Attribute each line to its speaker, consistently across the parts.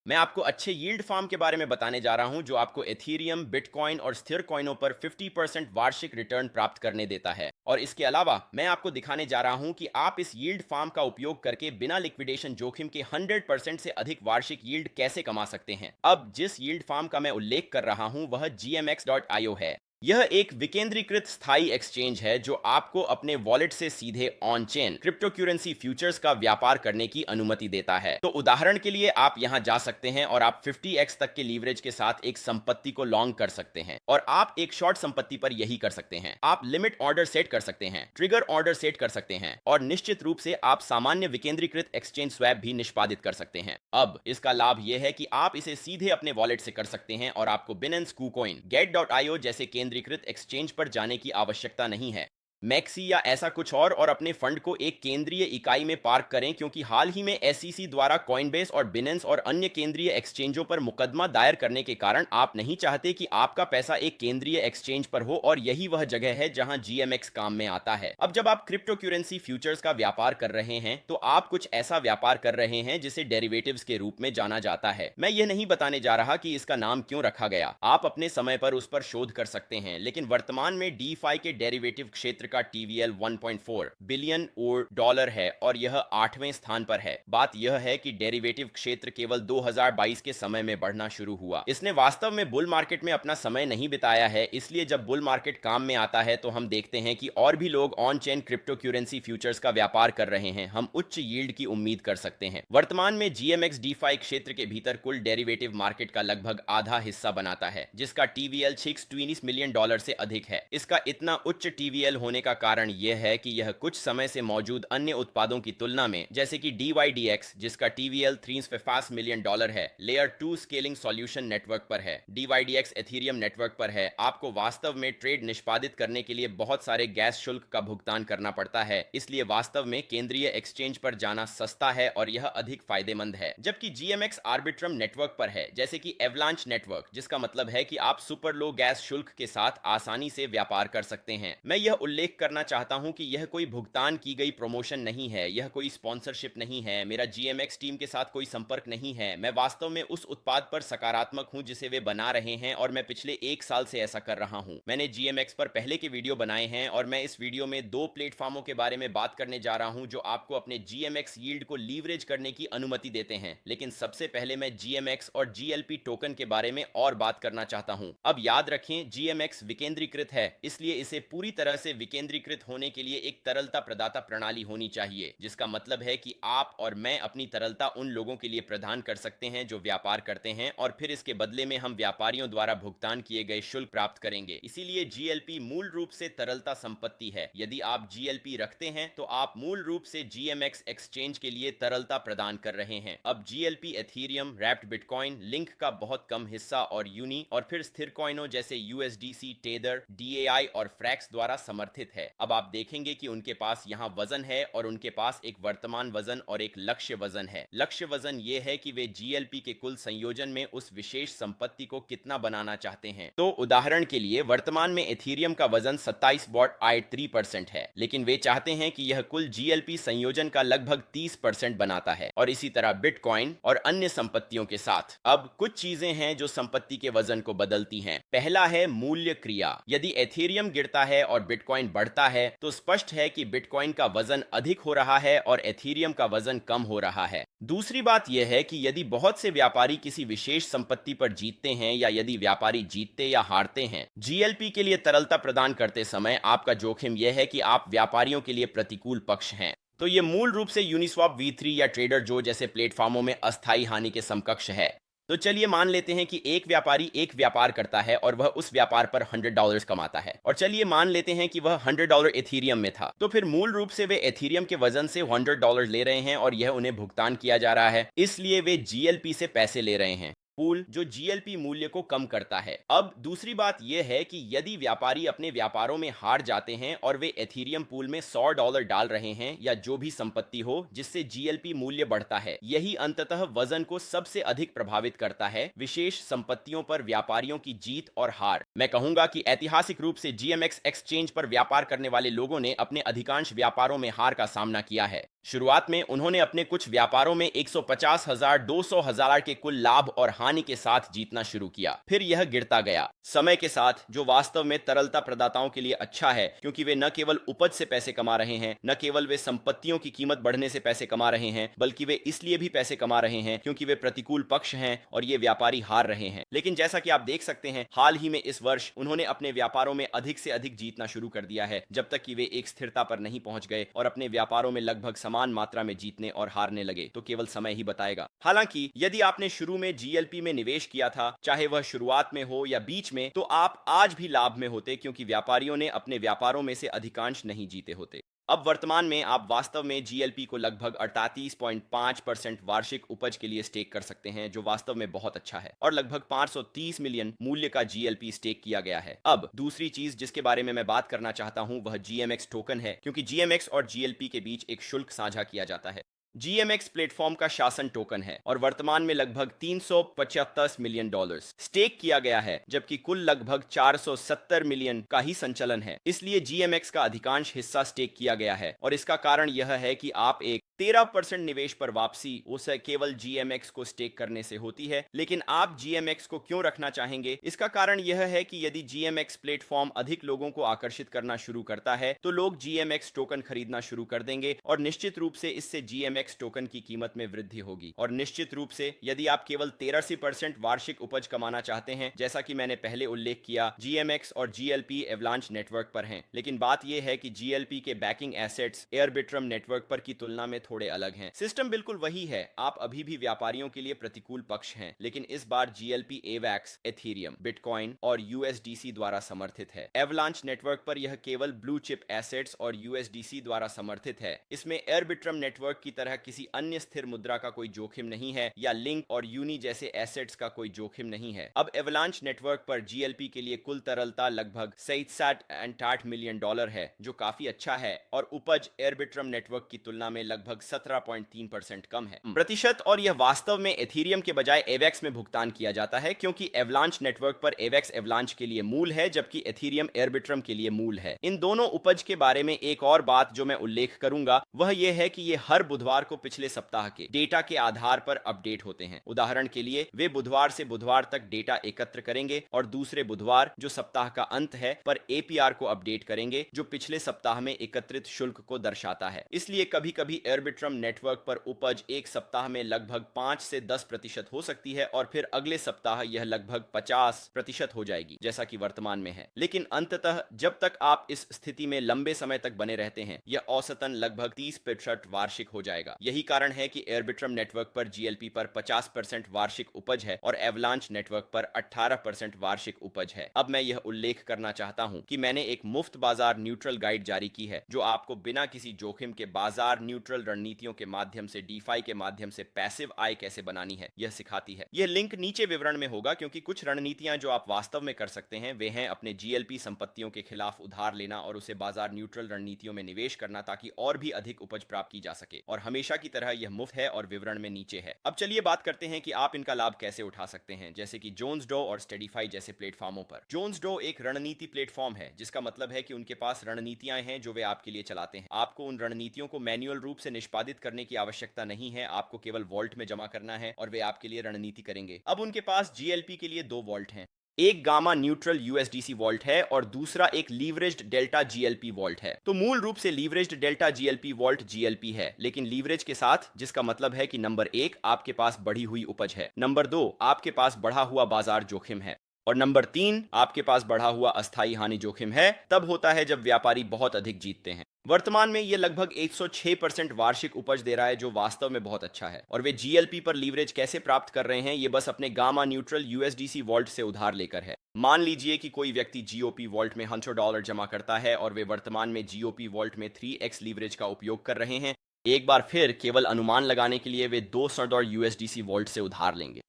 Speaker 1: मैं आपको अच्छे यील्ड फार्म के बारे में बताने जा रहा हूं जो आपको एथीरियम, बिटकॉइन और स्थिर कॉइनों पर 50% वार्षिक रिटर्न प्राप्त करने देता है। और इसके अलावा मैं आपको दिखाने जा रहा हूं कि आप इस यील्ड फार्म का उपयोग करके बिना लिक्विडेशन जोखिम के 100% से अधिक वार्षिक यील्ड कैसे कमा सकते हैं। अब जिस यील्ड फार्म का मैं उल्लेख कर रहा हूं वह gmx.io है। यह एक विकेंद्रीकृत स्थायी एक्सचेंज है जो आपको अपने वॉलेट से सीधे on chain crypto currency futures का व्यापार करने की अनुमति देता है। तो उदाहरण के लिए आप यहां जा सकते हैं और आप 50x तक के लीवरेज के साथ एक संपत्ति को लॉन्ग कर सकते हैं और आप एक शॉर्ट संपत्ति पर यही कर सकते हैं। आप लिमिट ऑर्डर सेट कर सकते हैं, ट्रिगर ऑर्डर सेट कर सकते हैं और निश्चित रूप से आप सामान्य विकेंद्रीकृत एक्सचेंज स्वैप भी निष्पादित कर सकते हैं। अब इसका लाभ यह है कि आप इसे सीधे अपने वॉलेट से कर सकते हैं और आपको बिनेंस, KuCoin, Get.io जैसे केंद्रीकृत एक्सचेंज पर जाने की आवश्यकता नहीं है। मैक्सी या ऐसा कुछ और अपने फंड को एक केंद्रीय इकाई में पार्क करें, क्योंकि हाल ही में एसईसी द्वारा कॉइनबेस और बिनेंस और अन्य केंद्रीय एक्सचेंजों पर मुकदमा दायर करने के कारण आप नहीं चाहते कि आपका पैसा एक केंद्रीय एक्सचेंज पर हो, और यही वह जगह है जहां जीएमएक्स काम में आता है। अब जब आप क्रिप्टो करेंसी फ्यूचर्स का व्यापार कर रहे हैं तो आप कुछ ऐसा व्यापार कर रहे हैं जिसे डेरिवेटिव्स के रूप में जाना जाता है। मैं यह नहीं बताने जा रहा कि इसका नाम क्यों रखा गया, आप अपने समय पर उस पर शोध कर सकते हैं, लेकिन वर्तमान में डीफाई के डेरिवेटिव क्षेत्र का टीवीएल 1.4 बिलियन डॉलर है और यह 8वें स्थान पर है। बात यह है कि डेरिवेटिव क्षेत्र केवल 2022 के समय में बढ़ना शुरू हुआ। इसने वास्तव में बुल मार्केट में अपना समय नहीं बिताया है, इसलिए जब बुल मार्केट काम में आता है तो हम देखते हैं कि और भी लोग on chain crypto currency futures का व्यापार कर रहे हैं। हम उच्च यील्ड की उम्मीद कर सकते हैं। वर्तमान में जीएमएक्स डीफाई क्षेत्र के भीतर कुल डेरिवेटिव मार्केट का लगभग आधा हिस्सा बनाता है, जिसका टीवीएल $620 मिलियन से अधिक है। इसका इतना उच्च टीवीएल होने का कारण यह है कि यह कुछ समय से मौजूद अन्य उत्पादों की तुलना में, जैसे कि DYDX जिसका TVL $350 मिलियन है, लेयर 2 स्केलिंग सॉल्यूशन नेटवर्क पर है, DYDX एथीरियम नेटवर्क पर है, आपको वास्तव में ट्रेड निष्पादित करने के लिए बहुत सारे गैस शुल्क का भुगतान करना पड़ता है। इसलिए वास्तव में केंद्रीय एक्सचेंज पर जाना सस्ता है और यह अधिक फायदेमंद है। जबकि GMX आर्बिट्रम नेटवर्क पर है, जैसे कि एवलांच नेटवर्क, जिसका मतलब है कि आप सुपर लो गैस शुल्क के साथ आसानी से व्यापार कर सकते हैं। मैं यह उल्लेख करना चाहता हूं कि यह कोई भुगतान की गई प्रमोशन नहीं है, यह कोई स्पॉन्सरशिप नहीं है, मेरा GMX टीम के साथ कोई संपर्क नहीं है। मैं वास्तव में उस उत्पाद पर सकारात्मक हूं जिसे वे बना रहे हैं और मैं पिछले 1 साल से ऐसा कर रहा हूं। मैंने GMX पर पहले के वीडियो बनाए हैं और मैं इस वीडियो में 2 प्लेटफॉर्मों के बारे में बात करने जा रहा हूं जो आपको अपने GMX यील्ड को लीवरेज करने की अनुमति देते हैं। लेकिन सबसे पहले मैं GMX और GLP टोकन के बारे में और बात करना चाहता हूं। अब याद रखें, GMX विकेंद्रीकृत है, इसलिए इसे पूरी तरह से विकेंद्रीकृत होने के लिए एक तरलता प्रदाता प्रणाली होनी चाहिए, जिसका मतलब है कि आप और मैं अपनी तरलता उन लोगों के लिए प्रदान कर सकते हैं जो व्यापार करते हैं, और फिर इसके बदले में हम व्यापारियों द्वारा भुगतान किए गए शुल्क प्राप्त करेंगे। इसीलिए GLP मूल रूप से तरलता संपत्ति है। यदि आप GLP रखते हैं तो आप मूल रूप से GMX एक्सचेंज के लिए तरलता प्रदान कर रहे हैं। अब GLP Ethereum, wrapped bitcoin, link का बहुत कम हिस्सा और यूनी और फिर स्थिर कॉइनों जैसे USDC, टेदर, DAI और फ्रैक्स द्वारा समर्थित है। अब आप देखेंगे कि उनके पास यहाँ वजन है और उनके पास एक वर्तमान वजन और एक लक्ष्य वजन है। लक्ष्य वजन ये है कि वे GLP के कुल संयोजन में उस विशेष संपत्ति को कितना बनाना चाहते हैं। तो उदाहरण के लिए वर्तमान में एथीरियम का वजन 27.83% है, लेकिन वे चाहते हैं कि यह कुल GLP संयोजन का लगभग 30% बनाता है, और इसी तरह बिटकॉइन और अन्य संपत्तियों के साथ। अब कुछ चीजें हैं जो संपत्ति के वजन को बदलती हैं। पहला है मूल्य क्रिया। यदि एथीरियम गिरता है और बिटकॉइन बढ़ता है तो स्पष्ट है कि बिटकॉइन का वजन अधिक हो रहा है और एथीरियम का वजन कम हो रहा है। दूसरी बात यह है कि यदि बहुत से व्यापारी किसी विशेष संपत्ति पर जीतते हैं या यदि व्यापारी जीतते या हारते हैं, GLP के लिए तरलता प्रदान करते समय आपका जोखिम यह है कि आप व्यापारियों के लिए प्रतिकूल पक्ष हैं। तो ये मूल रूप से यूनिस्वैप V3 या ट्रेडर जो जैसे प्लेटफॉर्मों में अस्थायी हानि के समकक्ष है। तो चलिए मान लेते हैं कि एक व्यापारी एक व्यापार करता है और वह उस व्यापार पर $100 कमाता है, और चलिए मान लेते हैं कि वह $100 एथीरियम में था। तो फिर मूल रूप से वे एथीरियम के वजन से $100 ले रहे हैं और यह उन्हें भुगतान किया जा रहा है, इसलिए वे GLP से पैसे ले रहे हैं। पूल जो जीएलपी मूल्य को कम करता है। अब दूसरी बात यह है कि यदि व्यापारी अपने व्यापारों में हार जाते हैं और वे एथीरियम पूल में $100 डाल रहे हैं या जो भी संपत्ति हो जिससे जीएलपी मूल्य बढ़ता है, यही अंततः वजन को सबसे अधिक प्रभावित करता है विशेष संपत्तियों पर व्यापारियों की जीत और हार। मैं कहूंगा कि ऐतिहासिक रूप से जीएमएक्स एक्सचेंज पर व्यापार करने वाले लोगों ने अपने अधिकांश व्यापारों में हार का सामना किया है। शुरुआत में उन्होंने अपने कुछ व्यापारों में 150,000 200,000 के कुल लाभ और हानि के साथ जीतना शुरू किया, फिर यह गिरता गया समय के साथ, जो वास्तव में तरलता प्रदाताओं के लिए अच्छा है क्योंकि वे न केवल उपज से पैसे कमा रहे हैं, न केवल वे संपत्तियों की कीमत बढ़ने से पैसे कमा रहे हैं, बल्कि वे इसलिए भी पैसे कमा रहे हैं क्योंकि वे प्रतिकूल पक्ष हैं और ये व्यापारी हार रहे हैं। लेकिन जैसा कि आप देख सकते हैं, हाल ही में इस वर्ष उन्होंने अपने व्यापारों में अधिक से अधिक जीतना शुरू कर दिया है, जब तक कि वे एक स्थिरता पर नहीं पहुंच गए और अपने व्यापारों में लगभग समान मात्रा में जीतने और हारने लगे, तो केवल समय ही बताएगा। हालांकि यदि आपने शुरू में जीएलपी में निवेश किया था, चाहे वह शुरुआत में हो या बीच में, तो आप आज भी लाभ में होते क्योंकि व्यापारियों ने अपने व्यापारों में से अधिकांश नहीं जीते होते। अब वर्तमान में आप वास्तव में जीएलपी को लगभग 38.5% वार्षिक उपज के लिए स्टेक कर सकते हैं, जो वास्तव में बहुत अच्छा है, और लगभग 530 मिलियन मूल्य का जीएलपी स्टेक किया गया है। अब दूसरी चीज जिसके बारे में मैं बात करना चाहता हूं वह जीएमएक्स टोकन है, क्योंकि जीएमएक्स और जीएलपी के बीच एक शुल्क साझा किया जाता है। जीएमएक्स प्लेटफॉर्म का शासन टोकन है और वर्तमान में लगभग $375 मिलियन स्टेक किया गया है, जबकि कुल लगभग 470 मिलियन का ही संचलन है। इसलिए जीएमएक्स का अधिकांश हिस्सा स्टेक किया गया है और इसका कारण यह है कि आप एक 13% निवेश पर वापसी उसे केवल जीएमएक्स को स्टेक करने से होती है। लेकिन आप जीएमएक्स को क्यों रखना चाहेंगे? इसका कारण यह है कि यदि जीएमएक्स प्लेटफॉर्म अधिक लोगों को आकर्षित करना शुरू करता है तो लोग जीएमएक्स टोकन खरीदना शुरू कर देंगे और निश्चित रूप से इससे जीएमएक्स टोकन की कीमत में वृद्धि होगी। और निश्चित रूप से यदि आप केवल 83% वार्षिक उपज कमाना चाहते हैं, जैसा कि मैंने पहले उल्लेख किया, जीएमएक्स और जीएलपी एवलांच नेटवर्क पर हैं। लेकिन बात यह है कि जीएलपी के बैकिंग एसेट्स एयरबिट्रम नेटवर्क पर की तुलना में थोड़े अलग हैं। सिस्टम बिल्कुल वही है, आप अभी भी व्यापारियों के लिए प्रतिकूल पक्ष हैं, लेकिन इस बार जीएलपी एवैक्स, एथीरियम, बिटकॉइन और यूएसडीसी द्वारा समर्थित है। एवलांच नेटवर्क पर यह केवल ब्लू चिप एसेट्स और यूएसडीसी द्वारा समर्थित है। इसमें एयरबिट्रम नेटवर्क की तरह किसी अन्य स्थिर मुद्रा का कोई जोखिम नहीं है या लिंक और यूनी जैसे एसेट्स का कोई जोखिम नहीं है। अब एवलांच नेटवर्क पर जीएलपी के लिए कुल तरलता लगभग 67 मिलियन डॉलर है, जो काफी अच्छा है, और उपज एयरबिट्रम नेटवर्क की तुलना में लगभग 17.3% कम है प्रतिशत, और यह वास्तव में एथीरियम के बजाय एवेक्स में भुगतान किया जाता है, क्योंकि एवलांच नेटवर्क पर एवेक्स एवलांच के लिए मूल है जबकि एथीरियम एयरबिट्रम के लिए मूल है। इन दोनों उपज के बारे में एक और बात जो मैं उल्लेख करूंगा वह यह है कि ये हर बुधवार को पिछले सप्ताह के डेटा के आधार पर अपडेट होते हैं। उदाहरण के लिए वे बुधवार से बुधवार तक डेटा एकत्र करेंगे और दूसरे बुधवार, जो सप्ताह का अंत है, पर एपीआर को अपडेट करेंगे, जो पिछले सप्ताह में एकत्रित शुल्क को दर्शाता है। इसलिए कभी कभी एयरबिट्रम नेटवर्क पर उपज एक सप्ताह में लगभग 5 से 10% हो सकती है और फिर अगले सप्ताह यह लगभग 50% हो जाएगी, जैसा कि वर्तमान में है। लेकिन अंततः जब तक आप इस स्थिति में लंबे समय तक बने रहते हैं, यह औसतन लगभग 30% वार्षिक हो जाएगा। यही कारण है कि एयरबिट्रम नेटवर्क पर जीएलपी पर 50% वार्षिक उपज है और एवलांच नेटवर्क पर 18% वार्षिक उपज है। अब मैं यह उल्लेख करना चाहता हूं कि मैंने एक मुफ्त बाजार न्यूट्रल गाइड जारी की है, जो आपको बिना किसी जोखिम के बाजार न्यूट्रल रणनीतियों के माध्यम से डीफाई के माध्यम से पैसिव आय कैसे बनानी है, यह सिखाती है। यह लिंक नीचे विवरण में होगा, क्योंकि कुछ रणनीतियां जो आप वास्तव में कर सकते हैं वे हैं अपने जीएलपी संपत्तियों के खिलाफ उधार लेना और उसे बाजार न्यूट्रल रणनीतियों में निवेश करना, ताकि और भी अधिक उपज प्राप्त की जा सके। और हमेशा की तरह यह मुफ्त है और विवरण में नीचे है। अब चलिए बात करते हैं कि आप इनका लाभ कैसे उठा सकते हैं, जैसे कि जोन्सडो और स्टेडीफाई जैसे प्लेटफॉर्मों पर। जोन्सडो एक रणनीति प्लेटफॉर्म है, जिसका मतलब है कि उनके पास रणनीतियां हैं जो वे आपके लिए चलाते हैं। आपको उन रणनीतियों को मैन्युअल रूप से निष्पादित करने की आवश्यकता नहीं है, आपको केवल वॉल्ट में जमा करना है और वे आपके लिए रणनीति करेंगे। अब उनके पास जीएलपी के लिए 2 वॉल्ट हैं। एक गामा न्यूट्रल यूएसडीसी वॉल्ट है और दूसरा एक लीवरेज्ड डेल्टा जीएलपी वॉल्ट है। तो मूल रूप से leveraged delta GLP vault GLP है, लेकिन लीवरेज के साथ, जिसका मतलब है कि नंबर 1 आपके पास बढ़ी हुई उपज है, नंबर 2 आपके पास बढ़ा हुआ बाजार जोखिम है, और नंबर 3 आपके पास बढ़ा हुआ अस्थायी हानि जोखिम है। तब होता है जब व्यापारी बहुत अधिक जीतते हैं। वर्तमान में यह लगभग 106% वार्षिक उपज दे रहा है, जो वास्तव में बहुत अच्छा है। और वे जीएलपी पर लीवरेज कैसे प्राप्त कर रहे हैं? ये बस अपने गामा न्यूट्रल यूएसडीसी वॉल्ट से उधार लेकर है। मान लीजिए कि कोई व्यक्ति जीओपी वॉल्ट में $100 जमा करता है और वे वर्तमान में जीओपी वॉल्ट में 3x लीवरेज का उपयोग कर रहे हैं। एक बार फिर केवल अनुमान लगाने के लिए वे $200 यूएसडीसी वॉल्ट से उधार लेंगे।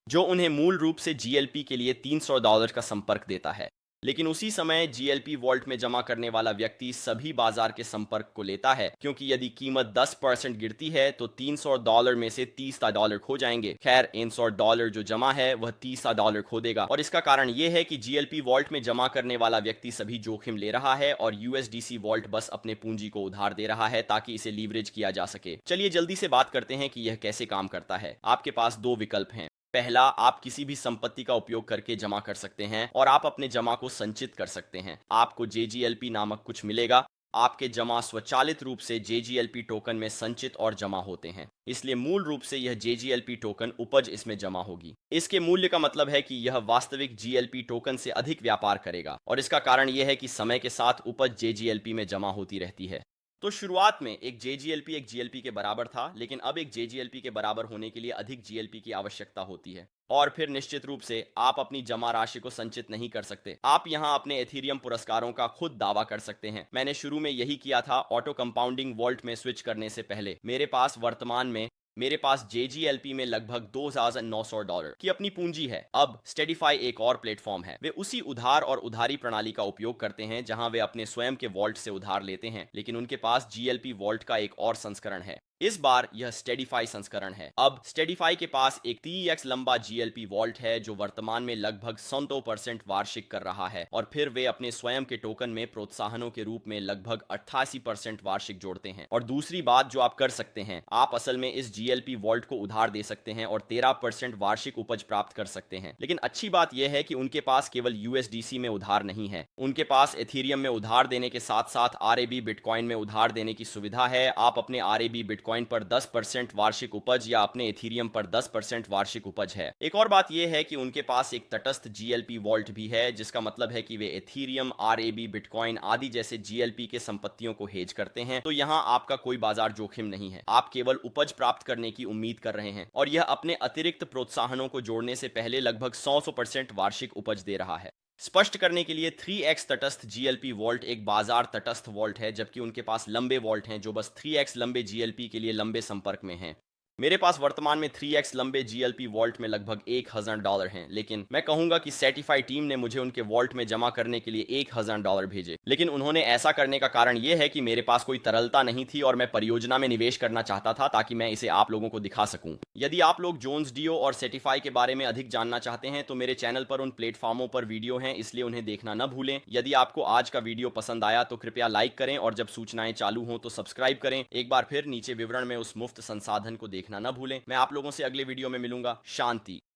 Speaker 1: जो उन्हें मूल रूप से जीएलपी के लिए $300 का संपर्क देता है। लेकिन उसी समय जीएलपी वॉल्ट में जमा करने वाला व्यक्ति सभी बाजार के संपर्क को लेता है, क्योंकि यदि कीमत 10% गिरती है तो $300 में से $30 खो जाएंगे। खैर, $100 जो जमा है वह $30 खो देगा, और इसका कारण यह है कि जीएलपी वॉल्ट में जमा करने वाला व्यक्ति सभी जोखिम ले रहा है और यूएसडीसी वॉल्ट बस अपने पूंजी को उधार दे रहा है ताकि इसे लीवरेज किया जा सके। चलिए जल्दी से बात करते हैं कि यह कैसे काम करता है। आपके पास दो विकल्प हैं। पहला, आप किसी भी संपत्ति का उपयोग करके जमा कर सकते हैं और आप अपने जमा को संचित कर सकते हैं। आपको जेजीएलपी नामक कुछ मिलेगा। आपके जमा स्वचालित रूप से जेजीएलपी टोकन में संचित और जमा होते हैं, इसलिए मूल रूप से यह जेजीएलपी टोकन उपज इसमें जमा होगी। इसके मूल्य का मतलब है कि यह वास्तविक जीएलपी टोकन से अधिक व्यापार करेगा, और इसका कारण यह है कि समय के साथ उपज जेजीएलपी में जमा होती रहती है। तो शुरुआत में एक जेजीएलपी एक जीएलपी के बराबर था, लेकिन अब एक जेजीएलपी के बराबर होने के लिए अधिक जीएलपी की आवश्यकता होती है। और फिर निश्चित रूप से आप अपनी जमा राशि को संचित नहीं कर सकते। आप यहां अपने एथीरियम पुरस्कारों का खुद दावा कर सकते हैं। मैंने शुरू में यही किया था। ऑटो कंपाउंडिंग वॉल्ट में स्विच करने से पहले मेरे पास जेजीएलपी में लगभग $2,900 की अपनी पूंजी है। अब स्टेडीफाई एक और प्लेटफॉर्म है। वे उसी उधार और उधारी प्रणाली का उपयोग करते हैं जहां वे अपने स्वयं के वॉल्ट से उधार लेते हैं, लेकिन उनके पास जीएलपी वॉल्ट का एक और संस्करण है। इस बार यह स्टेडीफाई संस्करण है। अब स्टेडीफाई के पास एक 3x लंबा जीएलपी वॉल्ट है जो वर्तमान में लगभग 100% वार्षिक कर रहा है, और फिर वे अपने स्वयं के टोकन में प्रोत्साहनों के रूप में लगभग 88% वार्षिक जोड़ते हैं। और दूसरी बात जो आप कर सकते हैं, आप असल में इस जीएलपी वॉल्ट को उधार दे सकते हैं और 13% वार्षिक उपज प्राप्त कर सकते हैं। लेकिन अच्छी बात यह है कि उनके पास केवल यूएसडीसी में उधार नहीं है, उनके पास एथीरियम में उधार देने के साथ साथ आरएबी बिटकॉइन में उधार देने की सुविधा है। आप अपने आरएबी बिटकॉइन पर 10% वार्षिक उपज या अपने एथीरियम पर 10% वार्षिक उपज है। एक और बात यह है कि उनके पास एक तटस्थ जीएलपी वॉल्ट भी है, जिसका मतलब है कि वे एथीरियम, आरएबी, बिटकॉइन आदि जैसे जीएलपी के संपत्तियों को हेज करते हैं। तो यहां आपका कोई बाजार जोखिम नहीं है। आप केवल उपज प्राप्त करने की उम्मीद कर रहे हैं, और यह अपने अतिरिक्त प्रोत्साहनों को जोड़ने से पहले लगभग 100% वार्षिक उपज दे रहा है। स्पष्ट करने के लिए 3x तटस्थ जीएलपी वॉल्ट एक बाजार तटस्थ वॉल्ट है, जबकि उनके पास लंबे वॉल्ट हैं जो बस 3x लंबे जीएलपी के लिए लंबे संपर्क में हैं। मेरे पास वर्तमान में 3x लंबे जीएलपी वॉल्ट में लगभग $1,000 हैं, लेकिन मैं कहूंगा कि सर्टिफाई टीम ने मुझे उनके वॉल्ट में जमा करने के लिए $1,000 भेजे। लेकिन उन्होंने ऐसा करने का कारण यह है कि मेरे पास कोई तरलता नहीं थी और मैं परियोजना में निवेश करना चाहता था ताकि मैं इसे आप लोगों को दिखा सकूं। यदि आप लोग जोन्स डीओ और सर्टिफाई के बारे में अधिक जानना चाहते हैं तो मेरे चैनल पर उन प्लेटफॉर्मों पर वीडियो हैं, इसलिए उन्हें देखना न भूलें। यदि आपको आज का वीडियो पसंद आया तो कृपया लाइक करें, और जब सूचनाएं चालू हों तो सब्सक्राइब करें। एक बार फिर नीचे विवरण में उस मुफ्त संसाधन को देखना न भूलें। मैं आप लोगों से अगले वीडियो में मिलूंगा। शांति।